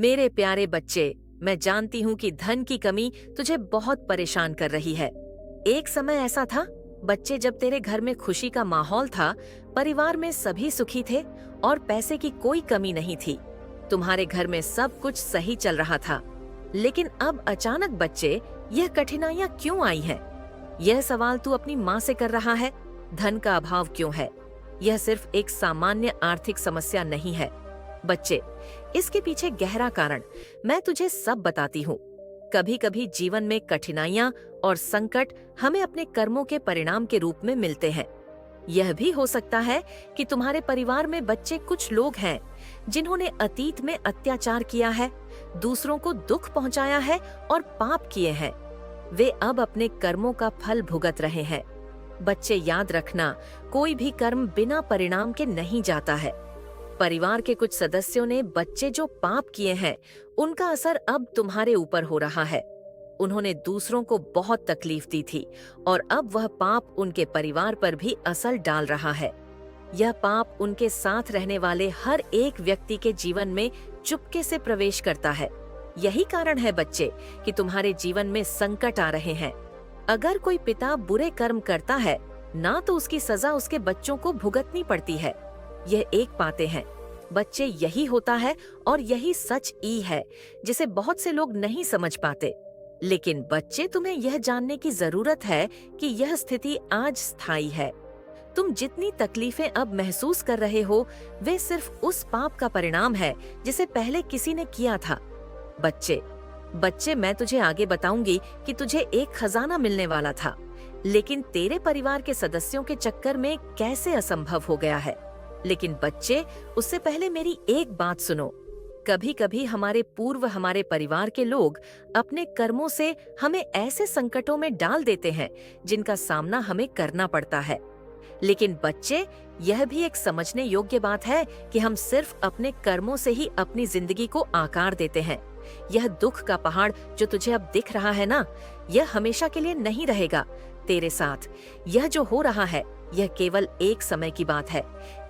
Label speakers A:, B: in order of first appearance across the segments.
A: मेरे प्यारे बच्चे, मैं जानती हूँ कि धन की कमी तुझे बहुत परेशान कर रही है। एक समय ऐसा था, बच्चे, जब तेरे घर में खुशी का माहौल था, परिवार में सभी सुखी थे और पैसे की कोई कमी नहीं थी। तुम्हारे घर में सब कुछ सही चल रहा था। लेकिन अब अचानक बच्चे, यह कठिनाइयाँ क्यों आई हैं? यह सवाल तू अपनी माँ से कर रहा है। धन का अभाव क्यों है? यह सिर्फ एक सामान्य आर्थिक समस्या नहीं है बच्चे, इसके पीछे गहरा कारण मैं तुझे सब बताती हूँ। कभी कभी जीवन में कठिनाइयाँ और संकट हमें अपने कर्मों के परिणाम के रूप में मिलते हैं। यह भी हो सकता है कि तुम्हारे परिवार में बच्चे कुछ लोग हैं जिन्होंने अतीत में अत्याचार किया है, दूसरों को दुख पहुंचाया है और पाप किए हैं। वे अब अपने कर्मों का फल भुगत रहे हैं। बच्चे, याद रखना, कोई भी कर्म बिना परिणाम के नहीं जाता है। परिवार के कुछ सदस्यों ने बच्चे जो पाप किए हैं, उनका असर अब तुम्हारे ऊपर हो रहा है। उन्होंने दूसरों को बहुत तकलीफ दी थी और अब वह पाप उनके परिवार पर भी असर डाल रहा है। यह पाप उनके साथ रहने वाले हर एक व्यक्ति के जीवन में चुपके से प्रवेश करता है। यही कारण है बच्चे कि तुम्हारे जीवन में संकट आ रहे हैं। अगर कोई पिता बुरे कर्म करता है ना, तो उसकी सजा उसके बच्चों को भुगतनी पड़ती है। यह एक पाते हैं बच्चे, यही होता है और यही सच ई है जिसे बहुत से लोग नहीं समझ पाते। लेकिन बच्चे, तुम्हें यह जानने की जरूरत है कि यह स्थिति आज स्थायी है। तुम जितनी तकलीफें अब महसूस कर रहे हो, वे सिर्फ उस पाप का परिणाम है जिसे पहले किसी ने किया था। बच्चे, मैं तुझे आगे बताऊंगी कि तुझे एक खजाना मिलने वाला था, लेकिन तेरे परिवार के सदस्यों के चक्कर में कैसे असंभव हो गया है। लेकिन बच्चे, उससे पहले मेरी एक बात सुनो। कभी कभी हमारे परिवार के लोग अपने कर्मों से हमें ऐसे संकटों में डाल देते हैं जिनका सामना हमें करना पड़ता है। लेकिन बच्चे, यह भी एक समझने योग्य बात है कि हम सिर्फ अपने कर्मों से ही अपनी जिंदगी को आकार देते हैं। यह दुख का पहाड़ जो तुझे अब दिख रहा है ना, यह हमेशा के लिए नहीं रहेगा तेरे साथ। यह जो हो रहा है, यह केवल एक समय की बात है।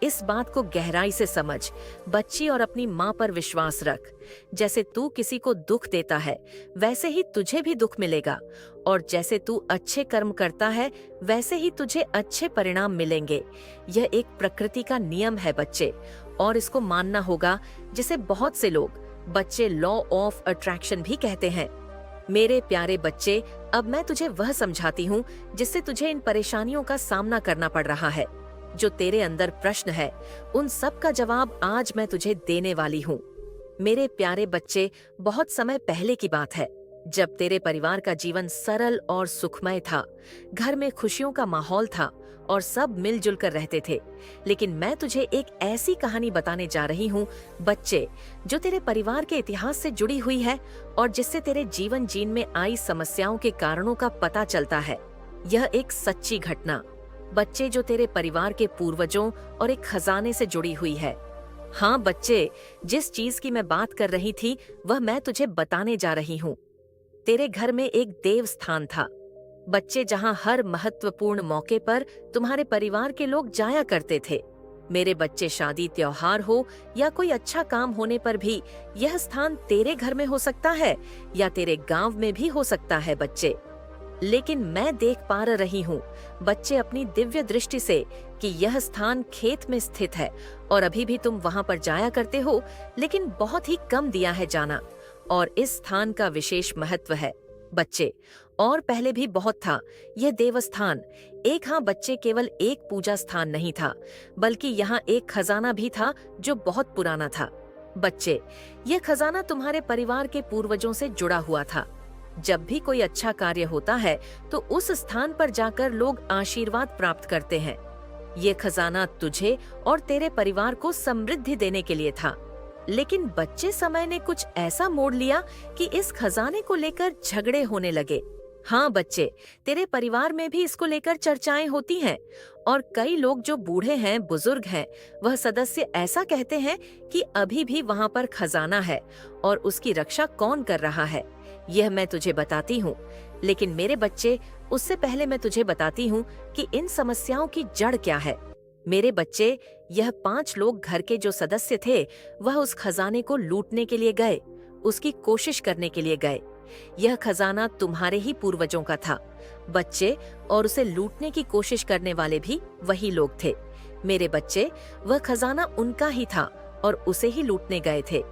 A: इस बात को गहराई से समझ बच्ची, और अपनी माँ पर विश्वास रख। जैसे तू किसी को दुख देता है, वैसे ही तुझे भी दुख मिलेगा, और जैसे तू अच्छे कर्म करता है, वैसे ही तुझे अच्छे परिणाम मिलेंगे। यह एक प्रकृति का नियम है बच्चे, और इसको मानना होगा, जिसे बहुत से लोग बच्चे लॉ ऑफ अट्रैक्शन भी कहते हैं। मेरे प्यारे बच्चे, अब मैं तुझे वह समझाती हूँ जिससे तुझे इन परेशानियों का सामना करना पड़ रहा है। जो तेरे अंदर प्रश्न है, उन सब का जवाब आज मैं तुझे देने वाली हूँ। मेरे प्यारे बच्चे, बहुत समय पहले की बात है, जब तेरे परिवार का जीवन सरल और सुखमय था। घर में खुशियों का माहौल था और सब मिलजुल कर रहते थे। लेकिन मैं तुझे एक ऐसी कहानी बताने जा रही हूँ बच्चे, जो तेरे परिवार के इतिहास से जुड़ी हुई है और जिससे तेरे जीवन जीन में आई समस्याओं के कारणों का पता चलता है। यह एक सच्ची घटना बच्चे, जो तेरे परिवार के पूर्वजों और एक खजाने से जुड़ी हुई है। हाँ बच्चे, जिस चीज की मैं बात कर रही थी, वह मैं तुझे बताने जा रही हूँ। तेरे घर में एक देव स्थान था बच्चे, जहाँ हर महत्वपूर्ण मौके पर तुम्हारे परिवार के लोग जाया करते थे। मेरे बच्चे, शादी, त्योहार हो या कोई अच्छा काम होने पर भी यह स्थान तेरे घर में हो सकता है या तेरे गांव में भी हो सकता है बच्चे। लेकिन मैं देख पा रही हूँ बच्चे, अपनी दिव्य दृष्टि से, कि यह स्थान खेत में स्थित है और अभी भी तुम वहां पर जाया करते हो, लेकिन बहुत ही कम दिया है जाना। और इस स्थान का विशेष महत्व है बच्चे, और पहले भी बहुत था यह देवस्थान। हाँ बच्चे, केवल एक पूजा स्थान नहीं था, बल्कि यहाँ एक खजाना भी था जो बहुत पुराना था बच्चे। यह खजाना तुम्हारे परिवार के पूर्वजों से जुड़ा हुआ था। जब भी कोई अच्छा कार्य होता है, तो उस स्थान पर जाकर लोग आशीर्वाद प्राप्त करते हैं। ये खजाना तुझे और तेरे परिवार को समृद्धि देने के लिए था। लेकिन बच्चे, समय ने कुछ ऐसा मोड़ लिया कि इस खजाने को लेकर झगड़े होने लगे। हाँ बच्चे, तेरे परिवार में भी इसको लेकर चर्चाएं होती हैं, और कई लोग जो बूढ़े हैं, बुजुर्ग हैं, वह सदस्य ऐसा कहते हैं कि अभी भी वहां पर खजाना है और उसकी रक्षा कौन कर रहा है। यह मैं तुझे बताती हूँ। लेकिन मेरे बच्चे, उससे पहले मैं तुझे बताती हूँ कि इन समस्याओं की जड़ क्या है। मेरे बच्चे, यह 5 लोग घर के जो सदस्य थे, वह उस खजाने को लूटने के लिए गए उसकी कोशिश करने के लिए गए। यह खजाना तुम्हारे ही पूर्वजों का था। बच्चे और उसे लूटने की कोशिश करने वाले भी वही लोग थे। मेरे बच्चे, वह खजाना उनका ही था और उसे ही लूटने गए थे।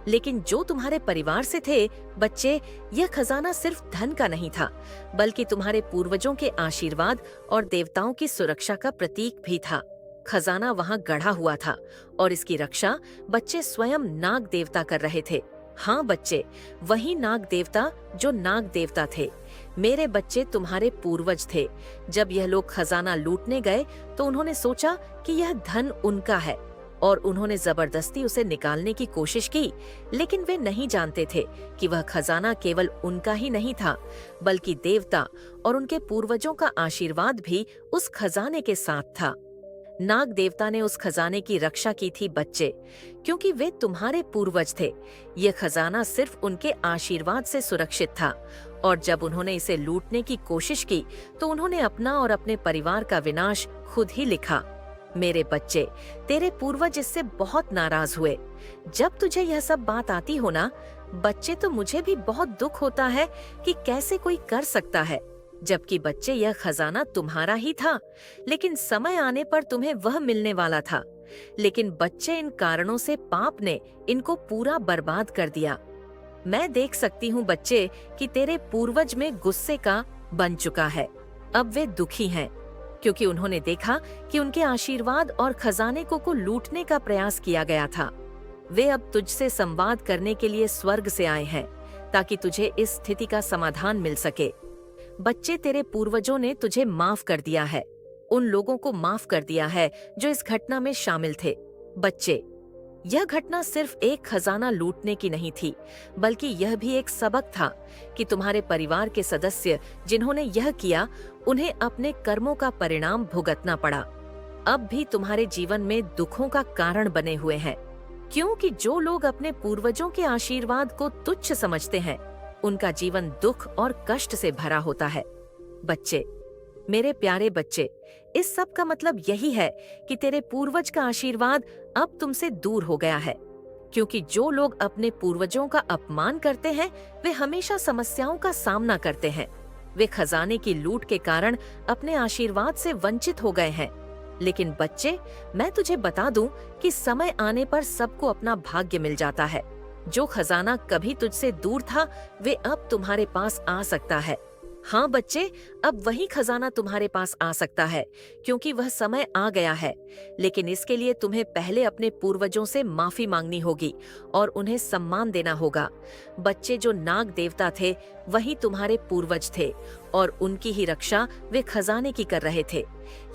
A: लेकिन जो तुम्हारे परिवार से थे, बच्चे, यह खजाना सिर्फ धन का नहीं था, बल्कि तुम्हारे पूर्वजों के आशीर्वाद और देवताओं की सुरक्षा का प्रतीक भी था। खजाना वहां गढ़ा हुआ था और इसकी रक्षा बच्चे स्वयं नाग देवता कर रहे थे। हाँ बच्चे, वही नाग देवता जो नाग देवता थे। मेरे बच्चे तुम्हारे पूर्वज थे। जब यह लोग खजाना लूटने गए तो उन्होंने सोचा कि यह धन उनका है और उन्होंने जबरदस्ती उसे निकालने की कोशिश की, लेकिन वे नहीं जानते थे कि वह खजाना केवल उनका ही नहीं था, बल्कि देवता और उनके पूर्वजों का आशीर्वाद भी उस खजाने के साथ था। नाग देवता ने उस खजाने की रक्षा की थी बच्चे, क्योंकि वे तुम्हारे पूर्वज थे। यह खजाना सिर्फ उनके आशीर्वाद से सुरक्षित था और जब उन्होंने इसे लूटने की कोशिश की तो उन्होंने अपना और अपने परिवार का विनाश खुद ही लिखा। मेरे बच्चे, तेरे पूर्वज इससे बहुत नाराज हुए। जब तुझे यह सब बात आती हो ना बच्चे, तो मुझे भी बहुत दुख होता है कि कैसे कोई कर सकता है, जबकि बच्चे यह खजाना तुम्हारा ही था, लेकिन समय आने पर तुम्हें वह मिलने वाला था। लेकिन बच्चे, इन कारणों से पाप ने इनको पूरा बर्बाद कर दिया। मैं देख सकती हूँ बच्चे कि तेरे पूर्वज में गुस्से का बन चुका है। अब वे दुखी हैं क्योंकि उन्होंने देखा कि उनके आशीर्वाद और खजाने को लूटने का प्रयास किया गया था। वे अब तुझसे संवाद करने के लिए स्वर्ग से आए हैं ताकि तुझे इस स्थिति का समाधान मिल सके। बच्चे, तेरे पूर्वजों ने तुझे माफ कर दिया है। उन लोगों को माफ कर दिया है जो इस घटना में शामिल थे। बच्चे, यह घटना सिर्फ एक खजाना लूटने की नहीं थी, बल्कि यह भी एक सबक था कि तुम्हारे परिवार के सदस्य जिन्होंने यह किया, उन्हें अपने कर्मों का परिणाम भुगतना पड़ा। अब भी तुम्हारे जीवन में दुखों का कारण बने हुए हैं, क्योंकि जो लोग अपने पूर्वजों के आशीर्वाद को तुच्छ समझते हैं, उनका जीवन दुख और कष्ट से भरा होता है। बच्चे, मेरे प्यारे बच्चे, इस सब का मतलब यही है कि तेरे पूर्वज का आशीर्वाद अब तुमसे दूर हो गया है, क्योंकि जो लोग अपने पूर्वजों का अपमान करते हैं, वे हमेशा समस्याओं का सामना करते हैं। वे खजाने की लूट के कारण अपने आशीर्वाद से वंचित हो गए हैं। लेकिन बच्चे, मैं तुझे बता दूं कि समय आने पर सबको अपना भाग्य मिल जाता है। जो खजाना कभी तुझसे दूर था, वे अब तुम्हारे पास आ सकता है। हाँ बच्चे, अब वही खजाना तुम्हारे पास आ सकता है, क्योंकि वह समय आ गया है। लेकिन इसके लिए तुम्हें पहले अपने पूर्वजों से माफी मांगनी होगी और उन्हें सम्मान देना होगा। बच्चे, जो नाग देवता थे वही तुम्हारे पूर्वज थे और उनकी ही रक्षा वे खजाने की कर रहे थे।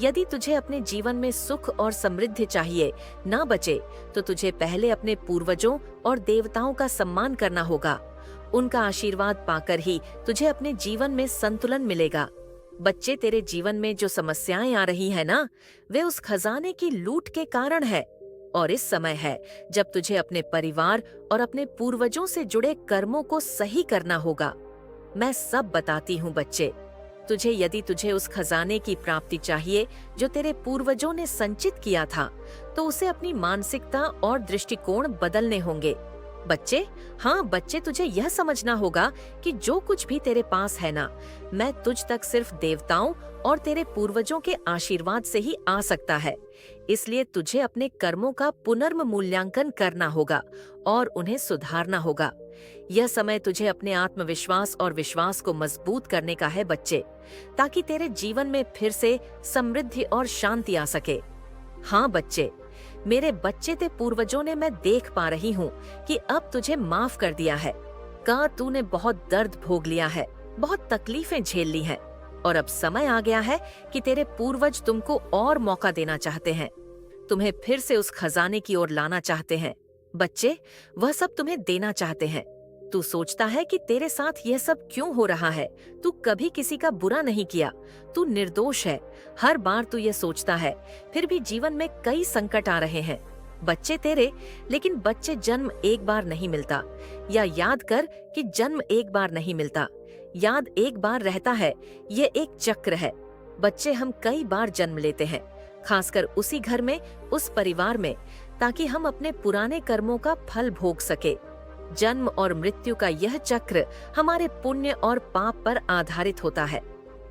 A: यदि तुझे अपने जीवन में सुख और समृद्धि चाहिए ना बचे, तो तुझे पहले अपने पूर्वजों और देवताओं का सम्मान करना होगा। उनका आशीर्वाद पाकर ही तुझे अपने जीवन में संतुलन मिलेगा। बच्चे, तेरे जीवन में जो समस्याएं आ रही है ना, वे उस खजाने की लूट के कारण है। और इस समय है जब तुझे अपने परिवार और अपने पूर्वजों से जुड़े कर्मों को सही करना होगा। मैं सब बताती हूँ बच्चे। यदि तुझे उस खजाने की प्राप्ति चाहिए जो तेरे पूर्वजों ने संचित किया था, तो उसे अपनी मानसिकता और दृष्टिकोण बदलने होंगे। बच्चे, हाँ बच्चे, तुझे यह समझना होगा कि जो कुछ भी तेरे पास है ना, मैं तुझ तक सिर्फ देवताओं और तेरे पूर्वजों के आशीर्वाद से ही आ सकता है। इसलिए तुझे अपने कर्मों का पुनर्मूल्यांकन करना होगा और उन्हें सुधारना होगा। यह समय तुझे अपने आत्मविश्वास और विश्वास को मजबूत करने का है बच्चे, ताकि तेरे जीवन में फिर से समृद्धि और शांति आ सके। हाँ बच्चे, मेरे बच्चे, ते पूर्वजों ने, मैं देख पा रही हूँ कि अब तुझे माफ कर दिया है। तूने बहुत दर्द भोग लिया है, बहुत तकलीफें झेल ली हैं, और अब समय आ गया है कि तेरे पूर्वज तुमको और मौका देना चाहते हैं। तुम्हें फिर से उस खजाने की ओर लाना चाहते हैं। बच्चे, वह सब तुम्हें देना चाहते हैं। तू सोचता है कि तेरे साथ यह सब क्यों हो रहा है। तू कभी किसी का बुरा नहीं किया, तू निर्दोष है। हर बार तू ये सोचता है, फिर भी जीवन में कई संकट आ रहे हैं बच्चे तेरे। लेकिन बच्चे, जन्म एक बार नहीं मिलता, या याद कर कि जन्म एक बार नहीं मिलता, याद एक बार रहता है। ये एक चक्र है बच्चे। हम कई बार जन्म लेते हैं, खासकर उसी घर में, उस परिवार में, ताकि हम अपने पुराने कर्मों का फल भोग सके। जन्म और मृत्यु का यह चक्र हमारे पुण्य और पाप पर आधारित होता है।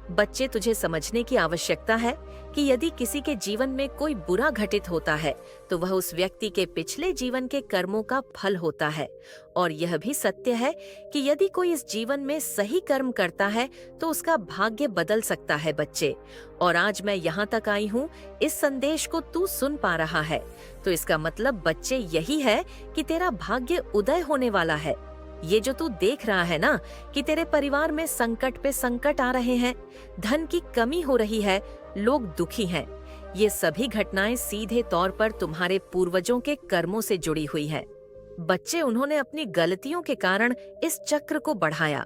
A: बच्चे, तुझे समझने की आवश्यकता है कि यदि किसी के जीवन में कोई बुरा घटित होता है तो वह उस व्यक्ति के पिछले जीवन के कर्मों का फल होता है, और यह भी सत्य है कि यदि कोई इस जीवन में सही कर्म करता है तो उसका भाग्य बदल सकता है। बच्चे, और आज मैं यहाँ तक आई हूँ, इस संदेश को तू सुन पा रहा है तो इसका मतलब बच्चे यही है कि तेरा भाग्य उदय होने वाला है। ये जो तू देख रहा है ना कि तेरे परिवार में संकट पे संकट आ रहे हैं, धन की कमी हो रही है, लोग दुखी हैं, ये सभी घटनाएं सीधे तौर पर तुम्हारे पूर्वजों के कर्मों से जुड़ी हुई हैं। बच्चे, उन्होंने अपनी गलतियों के कारण इस चक्र को बढ़ाया,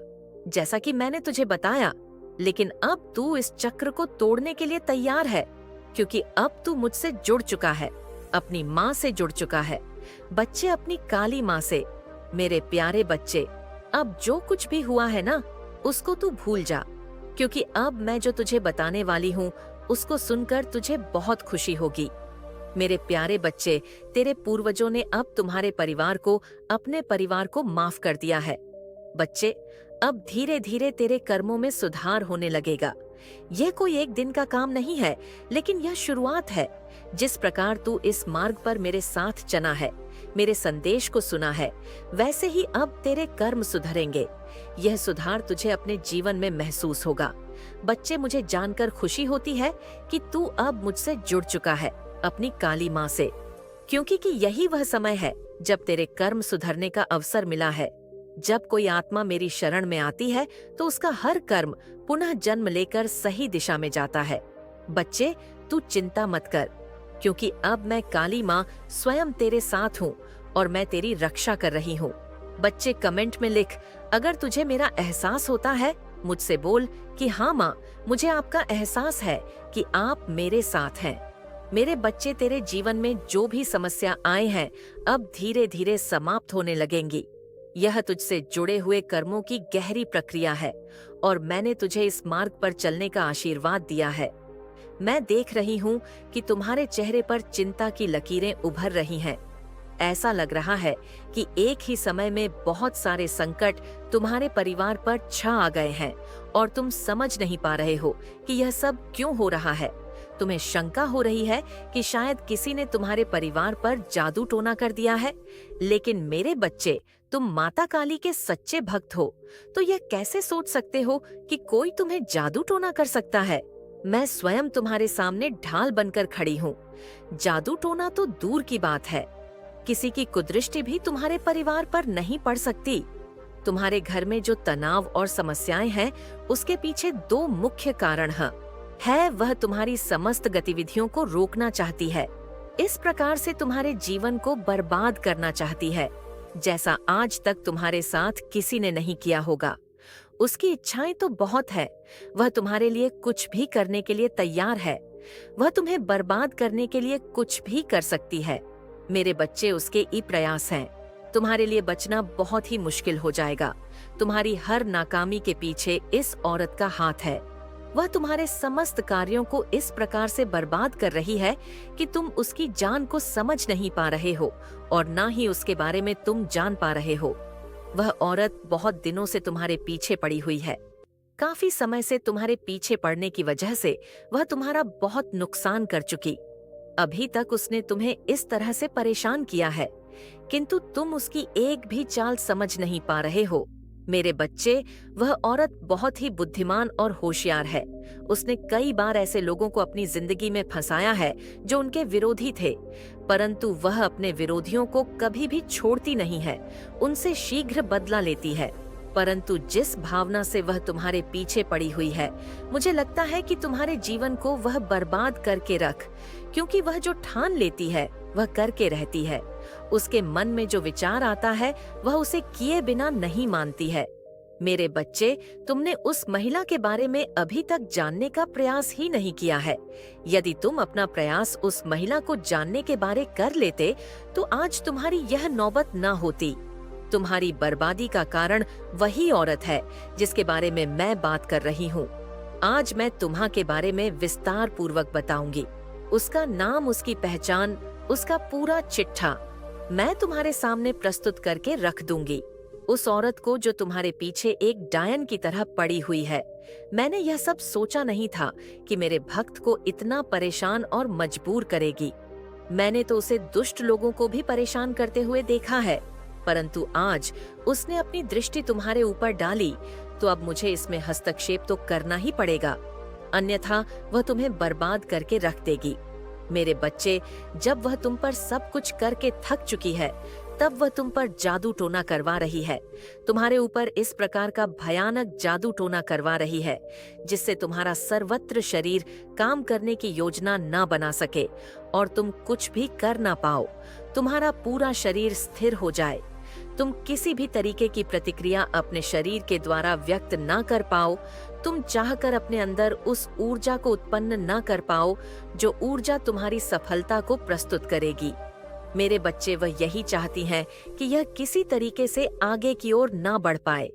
A: जैसा कि मैंने तुझे बताया, लेकिन अब तू इस चक्र को तोड़ने के लिए तैयार है, क्योंकि अब तू मुझसे जुड़ चुका है, अपनी माँ से जुड़ चुका है। बच्चे, अपनी काली माँ से। मेरे प्यारे बच्चे, अब जो कुछ भी हुआ है ना, उसको तू भूल जा, क्योंकि अब मैं जो तुझे बताने वाली हूँ उसको सुनकर तुझे बहुत खुशी होगी। मेरे प्यारे बच्चे, तेरे पूर्वजों ने अब तुम्हारे परिवार को, अपने परिवार को माफ कर दिया है। बच्चे, अब धीरे धीरे तेरे कर्मों में सुधार होने लगेगा। यह कोई एक दिन का काम नहीं है, लेकिन यह शुरुआत है। जिस प्रकार तू इस मार्ग पर मेरे साथ चला है, मेरे संदेश को सुना है, वैसे ही अब तेरे कर्म सुधरेंगे। यह सुधार तुझे अपने जीवन में महसूस होगा। बच्चे, मुझे जानकर खुशी होती है कि तू अब मुझसे जुड़ चुका है, अपनी काली माँ से, क्योंकि यही वह समय है जब तेरे कर्म सुधरने का अवसर मिला है। जब कोई आत्मा मेरी शरण में आती है तो उसका हर कर्म पुनः जन्म लेकर सही दिशा में जाता है। बच्चे, तू चिंता मत कर, क्योंकि अब मैं काली माँ स्वयं तेरे साथ हूँ और मैं तेरी रक्षा कर रही हूँ। बच्चे, कमेंट में लिख, अगर तुझे मेरा एहसास होता है, मुझसे बोल कि हाँ माँ, मुझे आपका एहसास है कि आप मेरे साथ हैं। मेरे बच्चे, तेरे जीवन में जो भी समस्या आए हैं अब धीरे धीरे समाप्त होने लगेंगी। यह तुझसे जुड़े हुए कर्मों की गहरी प्रक्रिया है और मैंने तुझे इस मार्ग पर चलने का आशीर्वाद दिया है। मैं देख रही हूँ कि तुम्हारे चेहरे पर चिंता की लकीरें उभर रही हैं। ऐसा लग रहा है कि एक ही समय में बहुत सारे संकट तुम्हारे परिवार पर छा आ गए हैं और तुम समझ नहीं पा रहे हो कि यह सब क्यों हो रहा है। तुम्हें शंका हो रही है कि शायद किसी ने तुम्हारे परिवार पर जादू टोना कर दिया है, लेकिन मेरे बच्चे, तुम माता काली के सच्चे भक्त हो, तो यह कैसे सोच सकते हो कि कोई तुम्हें जादू टोना कर सकता है। मैं स्वयं तुम्हारे सामने ढाल बनकर खड़ी हूँ। जादू टोना तो दूर की बात है, किसी की कुदृष्टि भी तुम्हारे परिवार पर नहीं पड़ सकती। तुम्हारे घर में जो तनाव और समस्याएं हैं, उसके पीछे दो मुख्य कारण हैं। वह तुम्हारी समस्त गतिविधियों को रोकना चाहती है, इस प्रकार से तुम्हारे जीवन को बर्बाद करना चाहती है, जैसा आज तक तुम्हारे साथ किसी ने नहीं किया होगा। उसकी इच्छाएं तो बहुत है, वह तुम्हारे लिए कुछ भी करने के लिए तैयार है। वह तुम्हें बर्बाद करने के लिए कुछ भी कर सकती है। मेरे बच्चे, उसके ई प्रयास हैं। तुम्हारे लिए बचना बहुत ही मुश्किल हो जाएगा। तुम्हारी हर नाकामी के पीछे इस औरत का हाथ है। वह तुम्हारे समस्त कार्यों को इस प्रकार से बर्बाद कर रही है कि तुम उसकी जान को समझ नहीं पा रहे हो और ना ही उसके बारे में तुम जान पा रहे हो। वह औरत बहुत दिनों से तुम्हारे पीछे पड़ी हुई है। काफी समय से तुम्हारे पीछे पड़ने की वजह से वह तुम्हारा बहुत नुकसान कर चुकी। अभी तक उसने तुम्हें इस तरह से परेशान किया है, किंतु तुम उसकी एक भी चाल समझ नहीं पा रहे हो। मेरे बच्चे, वह औरत बहुत ही बुद्धिमान और होशियार है। उसने कई बार ऐसे लोगों को अपनी जिंदगी में फंसाया है जो उनके विरोधी थे, परंतु वह अपने विरोधियों को कभी भी छोड़ती नहीं है, उनसे शीघ्र बदला लेती है। परंतु जिस भावना से वह तुम्हारे पीछे पड़ी हुई है, मुझे लगता है कि तुम्हारे जीवन को वह बर्बाद करके रख, क्योंकि वह जो ठान लेती है वह करके रहती है। उसके मन में जो विचार आता है वह उसे किए बिना नहीं मानती है। मेरे बच्चे, तुमने उस महिला के बारे में अभी तक जानने का प्रयास ही नहीं किया है। यदि तुम अपना प्रयास उस महिला को जानने के बारे कर लेते तो आज तुम्हारी यह नौबत न होती। तुम्हारी बर्बादी का कारण वही औरत है जिसके बारे में मैं बात कर रही हूँ। आज मैं तुम्हा के बारे में विस्तार पूर्वक बताऊंगी। उसका नाम, उसकी पहचान, उसका पूरा चिट्ठा। मैं तुम्हारे सामने प्रस्तुत करके रख दूंगी, उस औरत को जो तुम्हारे पीछे एक डायन की तरह पड़ी हुई है। मैंने यह सब सोचा नहीं था कि मेरे भक्त को इतना परेशान और मजबूर करेगी। मैंने तो उसे दुष्ट लोगों को भी परेशान करते हुए देखा है, परंतु आज उसने अपनी दृष्टि तुम्हारे ऊपर डाली, तो अब मुझे इसमें हस्तक्षेप तो करना ही पड़ेगा, अन्यथा वह तुम्हें बर्बाद करके रख देगी। मेरे बच्चे, जब वह तुम पर सब कुछ करके थक चुकी है, तब वह तुम पर जादू टोना करवा रही है। तुम्हारे ऊपर इस प्रकार का भयानक जादू टोना करवा रही है जिससे तुम्हारा सर्वत्र शरीर काम करने की योजना ना बना सके और तुम कुछ भी कर ना पाओ। तुम्हारा पूरा शरीर स्थिर हो जाए, तुम किसी भी तरीके की प्रतिक्रिया अपने शरीर के द्वारा व्यक्त ना कर पाओ, तुम चाहकर अपने अंदर उस ऊर्जा को उत्पन्न ना कर पाओ जो ऊर्जा तुम्हारी सफलता को प्रस्तुत करेगी। मेरे बच्चे, वह यही चाहती हैं कि यह किसी तरीके से आगे की ओर ना बढ़ पाए,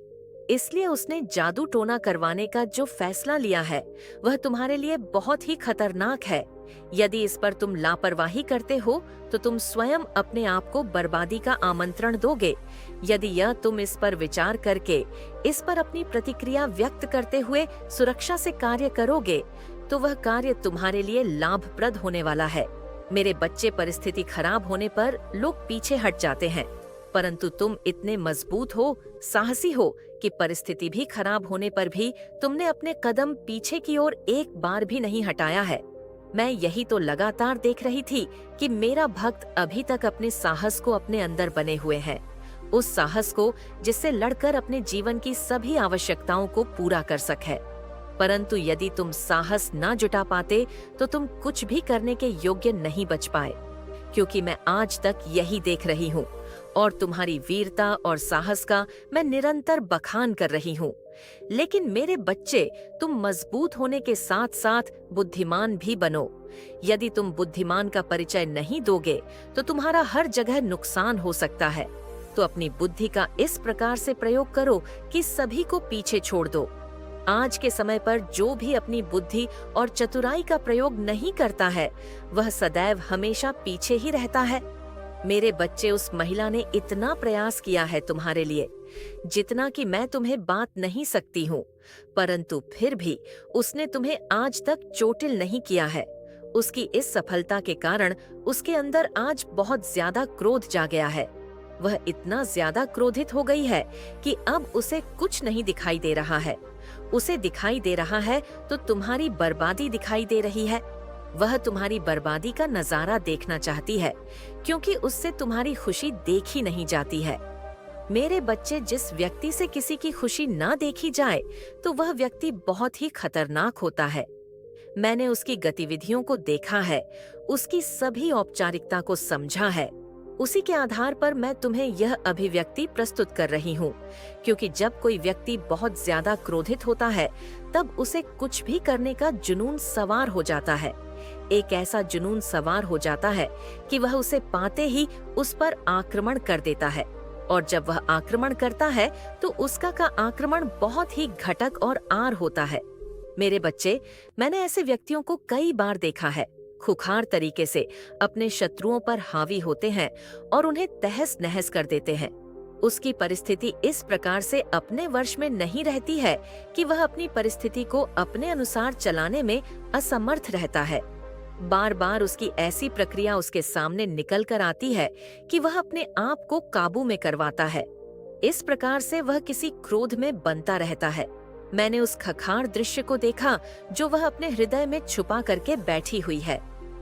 A: इसलिए उसने जादू टोना करवाने का जो फैसला लिया है वह तुम्हारे लिए बहुत ही खतरनाक है। यदि इस पर तुम लापरवाही करते हो तो तुम स्वयं अपने आप को बर्बादी का आमंत्रण दोगे। यदि यह तुम इस पर विचार करके इस पर अपनी प्रतिक्रिया व्यक्त करते हुए सुरक्षा से कार्य करोगे तो वह कार्य तुम्हारे लिए लाभप्रद होने वाला है। मेरे बच्चे, परिस्थिति खराब होने पर लोग पीछे हट जाते हैं, परंतु तुम इतने मजबूत हो, साहसी हो कि परिस्थिति भी खराब होने पर भी तुमने अपने कदम पीछे की ओर एक बार भी नहीं हटाया है। मैं यही तो लगातार देख रही थी कि मेरा भक्त अभी तक अपने साहस को अपने अंदर बने हुए है, उस साहस को जिससे लड़कर अपने जीवन की सभी आवश्यकताओं को पूरा कर सके। परंतु यदि तुम साहस ना जुटा पाते तो तुम कुछ भी करने के योग्य नहीं बच पाए, क्योंकि मैं आज तक यही देख रही हूँ और तुम्हारी वीरता और साहस का मैं निरंतर बखान कर रही हूँ। लेकिन मेरे बच्चे, तुम मजबूत होने के साथ साथ बुद्धिमान भी बनो। यदि तुम बुद्धिमान का परिचय नहीं दोगे तो तुम्हारा हर जगह नुकसान हो सकता है। तो अपनी बुद्धि का इस प्रकार से प्रयोग करो कि सभी को पीछे छोड़ दो। आज के समय पर जो भी अपनी बुद्धि और चतुराई का प्रयोग नहीं करता है वह सदैव हमेशा पीछे ही रहता है। मेरे बच्चे, उस महिला ने इतना प्रयास किया है तुम्हारे लिए जितना कि मैं तुम्हें बात नहीं सकती हूँ, परंतु फिर भी उसने तुम्हें आज तक चोटिल नहीं किया है। उसकी इस सफलता के कारण उसके अंदर आज बहुत ज्यादा क्रोध जा गया है। वह इतना ज्यादा क्रोधित हो गई है कि अब उसे कुछ नहीं दिखाई दे रहा है। उसे दिखाई दे रहा है तो तुम्हारी बर्बादी दिखाई दे रही है। वह तुम्हारी बर्बादी का नजारा देखना चाहती है, क्योंकि उससे तुम्हारी खुशी देखी नहीं जाती है। मेरे बच्चे, जिस व्यक्ति से किसी की खुशी ना देखी जाए तो वह व्यक्ति बहुत ही खतरनाक होता है। मैंने उसकी गतिविधियों को देखा है, उसकी सभी औपचारिकता को समझा है। उसी के आधार पर मैं तुम्हें यह अभिव्यक्ति प्रस्तुत कर रही हूँ, क्योंकि जब कोई व्यक्ति बहुत ज्यादा क्रोधित होता है तब उसे कुछ भी करने का जुनून सवार हो जाता है। एक ऐसा जुनून सवार हो जाता है कि वह उसे पाते ही उस पर आक्रमण कर देता है, और जब वह आक्रमण करता है तो उसका का आक्रमण बहुत ही घटक और आर होता है। मेरे बच्चे, मैंने ऐसे व्यक्तियों को कई बार देखा है, खुखार तरीके से अपने शत्रुओं पर हावी होते हैं और उन्हें तहस नहस कर देते हैं। उसकी परिस्थिति इस प्रकार से अपने वश में नहीं रहती है कि वह अपनी परिस्थिति को अपने अनुसार चलाने में असमर्थ रहता है। बार बार उसकी ऐसी प्रक्रिया उसके सामने निकल कर आती है कि वह अपने आप को काबू में करवाता है। इस प्रकार से वह किसी क्रोध में बनता रहता है। मैंने उस खखार दृश्य को देखा जो वह अपने हृदय में छुपा करके बैठी हुई है।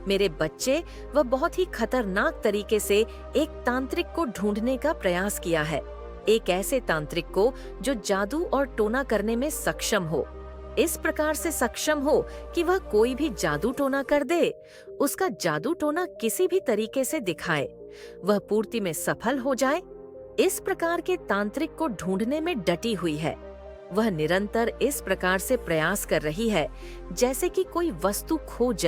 A: मेरे बच्चे, वह बहुत ही खतरनाक तरीके से एक तांत्रिक को ढूंढने का प्रयास किया है, एक ऐसे तांत्रिक को जो जादू और टोना करने में सक्षम हो, इस प्रकार से सक्षम हो कि वह कोई भी जादू टोना कर दे, उसका जादू टोना किसी भी तरीके से दिखाए, वह पूर्ति में सफल हो जाए। इस प्रकार के तांत्रिक को ढूंढने में डटी हुई है। वह निरंतर इस प्रकार से प्रयास कर रही है जैसे कि कोई वस्तु खोज